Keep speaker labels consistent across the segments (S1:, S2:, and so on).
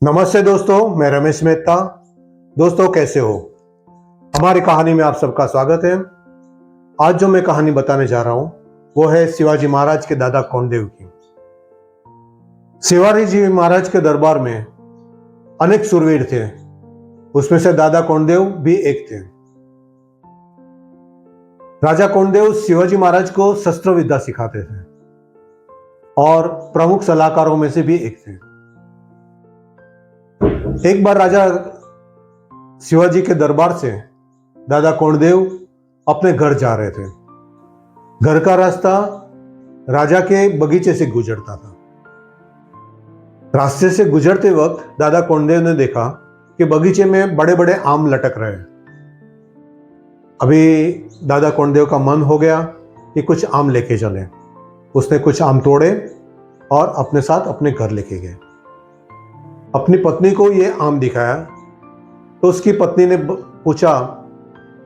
S1: नमस्ते दोस्तों, मैं रमेश मेहता। दोस्तों, कैसे हो? हमारी कहानी में आप सबका स्वागत है। आज जो मैं कहानी बताने जा रहा हूं वो है शिवाजी महाराज के दादा कोंडदेव की। शिवाजी जी महाराज के दरबार में अनेक शूरवीर थे, उसमें से दादा कोंडदेव भी एक थे। राजा कोंडदेव शिवाजी महाराज को शस्त्र विद्या सिखाते थे और प्रमुख सलाहकारों में से भी एक थे। एक बार राजा शिवाजी के दरबार से दादा कोंडदेव अपने घर जा रहे थे। घर का रास्ता राजा के बगीचे से गुजरता था। रास्ते से गुजरते वक्त दादा कोंडदेव ने देखा कि बगीचे में बड़े बड़े आम लटक रहे हैं। अभी दादा कोंडदेव का मन हो गया कि कुछ आम लेके चले। उसने कुछ आम तोड़े और अपने साथ अपने घर लेके गए। अपनी पत्नी को ये आम दिखाया तो उसकी पत्नी ने पूछा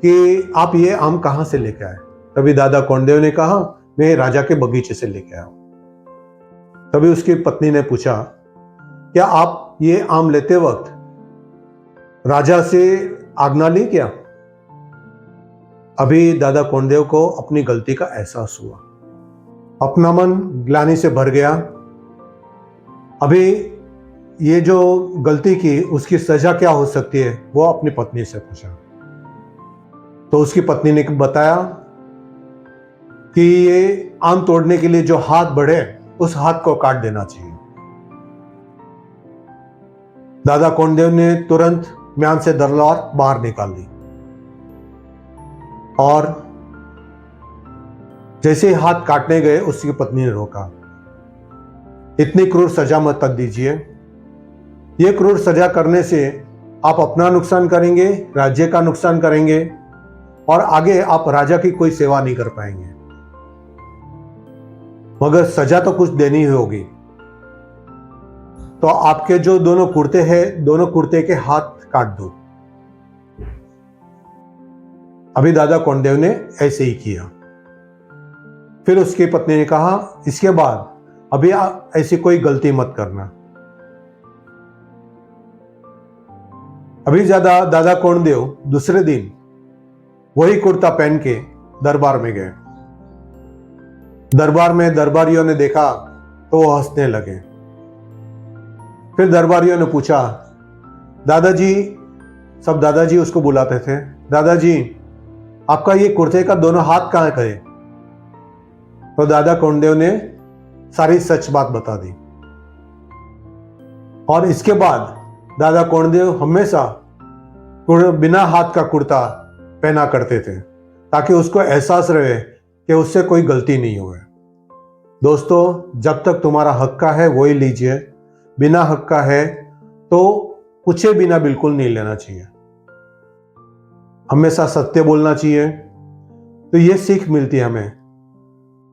S1: कि आप ये आम कहाँ से लेके आए? तभी दादा कोंडदेव ने कहा, मैं राजा के बगीचे से लेके आया हूं। तभी उसकी पत्नी ने पूछा, क्या आप ये आम लेते वक्त राजा से आज्ञा ली क्या? अभी दादा कोंडदेव को अपनी गलती का एहसास हुआ। अपना मन ग्लानि से भर गया। अभी ये जो गलती की उसकी सजा क्या हो सकती है वो अपनी पत्नी से पूछा। तो उसकी पत्नी ने बताया कि ये आम तोड़ने के लिए जो हाथ बढ़े उस हाथ को काट देना चाहिए। दादा कोंडदेव ने तुरंत म्यान से तलवार बाहर निकाल ली और जैसे ही हाथ काटने गए उसकी पत्नी ने रोका, इतनी क्रूर सजा मत दीजिए। ये क्रूर सजा करने से आप अपना नुकसान करेंगे, राज्य का नुकसान करेंगे और आगे आप राजा की कोई सेवा नहीं कर पाएंगे। मगर सजा तो कुछ देनी ही होगी। तो आपके जो दोनों कुर्ते हैं, दोनों कुर्ते के हाथ काट दो। अभी दादा कोंडदेव ने ऐसे ही किया। फिर उसकी पत्नी ने कहा, इसके बाद अभी ऐसी कोई गलती मत करना। अभी दादा कोंडदेव दूसरे दिन वही कुर्ता पहन के दरबार में गए। दरबार में दरबारियों ने देखा तो वो हंसने लगे। फिर दरबारियों ने पूछा, दादाजी, सब दादाजी उसको बुलाते थे, दादाजी आपका ये कुर्ते का दोनों हाथ कहां गए? तो दादा कोंडदेव ने सारी सच बात बता दी। और इसके बाद दादा कोंडदेव हमेशा बिना हाथ का कुर्ता पहना करते थे ताकि उसको एहसास रहे कि उससे कोई गलती नहीं हुई। दोस्तों, जब तक तुम्हारा हक का है वही लीजिए, बिना हक का है तो पूछे बिना बिल्कुल नहीं लेना चाहिए। हमेशा सत्य बोलना चाहिए। तो ये सीख मिलती है हमें।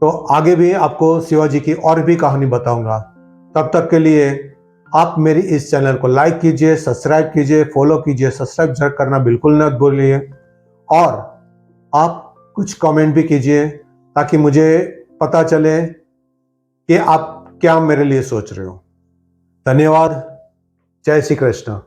S1: तो आगे भी आपको शिवाजी की और भी कहानी बताऊंगा। तब तक के लिए आप मेरी इस चैनल को लाइक कीजिए, सब्सक्राइब कीजिए, फॉलो कीजिए। सब्सक्राइब करना बिल्कुल न भूलिए और आप कुछ कमेंट भी कीजिए ताकि मुझे पता चले कि आप क्या मेरे लिए सोच रहे हो। धन्यवाद। जय श्री कृष्ण।